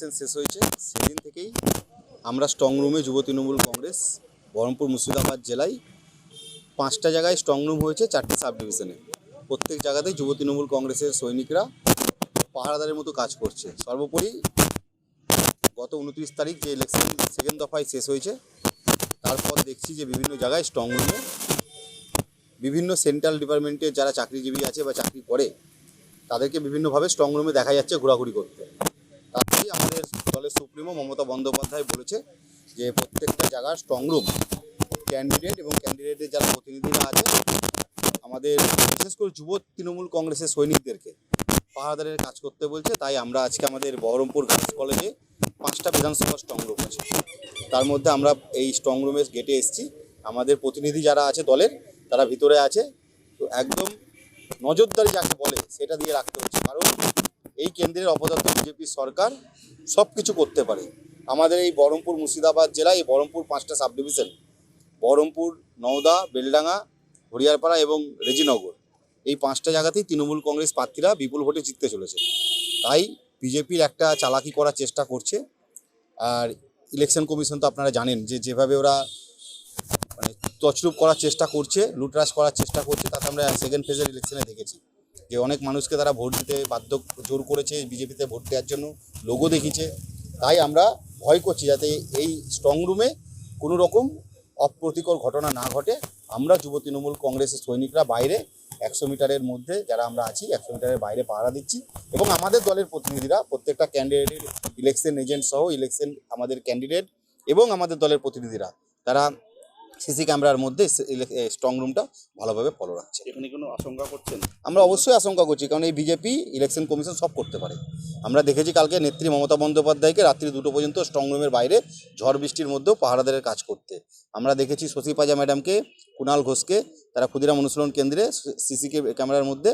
Election শেষ হয়েছে সেদিন থেকেই আমরা স্ট্রং রুমে যুব তৃণমূল কংগ্রেস বহরমপুর মুর্শিদাবাদ জেলায় 5টা জায়গায় স্ট্রং রুম হয়েছে, 4টি সাব ডিভিশনে। প্রত্যেক জায়গাতেই যুব তৃণমূল কংগ্রেসের সৈনিকরা পাহারাদারের মতো কাজ করছে। সর্বোপরি গত 29 তারিখ যে ইলেকশন সেকেন্ড দফায় শেষ হয়েছে, তারপর দেখছি যে বিভিন্ন জায়গায় স্ট্রং রুমে বিভিন্ন সেন্ট্রাল ডিপার্টমেন্টের যারা চাকরিজীবী আছে বা চাকরি করে তাদেরকে বিভিন্নভাবে স্ট্রং রুমে দেখা যাচ্ছে ঘোরাঘুরি করতে। তাতেই আমাদের দলের সুপ্রিমো মমতা বন্দ্যোপাধ্যায় বলেছে যে প্রত্যেকটা জায়গার স্ট্রং রুম ক্যান্ডিডেট এবং ক্যান্ডিডেটের যারা প্রতিনিধিরা আছে আমাদের বিশেষ করে যুব তৃণমূল কংগ্রেসের সৈনিকদেরকে পাহারাদারের কাজ করতে বলছে। তাই আমরা আজকে আমাদের বহরমপুর গার্লস কলেজে 5টা বিধানসভা স্ট্রং রুম আছে, তার মধ্যে আমরা এই স্ট্রং রুমের গেটে এসেছি। আমাদের প্রতিনিধি যারা আছে দলের তারা ভিতরে আছে, তো একদম নজরদারি যাকে বলে সেটা দিয়ে রাখতে হচ্ছে, কারণ এই কেন্দ্রের অপদার্থ বিজেপি সরকার সব কিছু করতে পারে। আমাদের এই বহরমপুর মুর্শিদাবাদ জেলায় এই বহরমপুর 5টা সাব ডিভিশন, বহরমপুর, নওদা, বেলডাঙ্গা, হরিয়ারপাড়া এবং রেজিনগর, এই 5টা জায়গাতেই তৃণমূল কংগ্রেস প্রার্থীরা বিপুল ভোটে জিততে চলেছে। তাই বিজেপির একটা চালাকি করার চেষ্টা করছে। আর ইলেকশন কমিশন তো আপনারা জানেন যে যেভাবে ওরা মানে তছরূপ করার চেষ্টা করছে, লুটরাজ করার চেষ্টা করছে, তাতে আমরা সেকেন্ড ফেজের ইলেকশনে দেখেছি যে অনেক মানুষকে তারা ভোট দিতে বাধ্য জোর করেছে, বিজেপিতে ভোট দেওয়ার জন্য লোগো দেখিয়েছে। তাই আমরা ভয় করছি যাতে এই স্ট্রং রুমে কোনো রকম অপ্রীতিকর ঘটনা না ঘটে। আমরা যুব তৃণমূল কংগ্রেসের সৈনিকরা বাইরে 100 মিটারের মধ্যে যারা আমরা আছি 100 মিটারের বাইরে পাহারা দিচ্ছি, এবং আমাদের দলের প্রতিনিধিরা প্রত্যেকটা ক্যান্ডিডেটের ইলেকশন এজেন্ট সহ ইলেকশন আমাদের ক্যান্ডিডেট এবং আমাদের দলের প্রতিনিধিরা তারা সিসি ক্যামেরার মধ্যে স্ট্রং রুমটা ভালোভাবে ফলো রাখছে। এখানে কোনো আশঙ্কা করছেন? আমরা অবশ্যই আশঙ্কা করছি, কারণ এই বিজেপি ইলেকশন কমিশন সব করতে পারে। আমরা দেখেছি কালকে নেত্রী মমতা বন্দ্যোপাধ্যায়কে রাত্রি 2টো পর্যন্ত স্ট্রং রুমের বাইরে ঝড় বৃষ্টির মধ্যেও পাহারাদারের কাজ করতে। আমরা দেখেছি শশী পাজা ম্যাডামকে, কুণাল ঘোষকে তারা ক্ষুদিরাম অনুশীলন কেন্দ্রে সিসি ক্যামেরার মধ্যে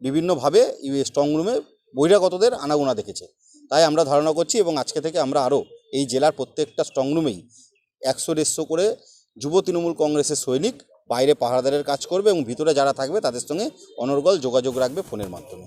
বিভিন্নভাবে স্ট্রং রুমে বহিরাগতদের আনাগোনা দেখেছে। তাই আমরা ধারণা করছি এবং আজকে থেকে আমরা আরও এই জেলার প্রত্যেকটা স্ট্রং রুমেই 100-150 করে যুব তৃণমূল কংগ্রেসের সৈনিক বাইরে পাহারাদারের কাজ করবে এবং ভিতরে যারা থাকবে তাদের সঙ্গে অনর্গল যোগাযোগ রাখবে ফোনের মাধ্যমে।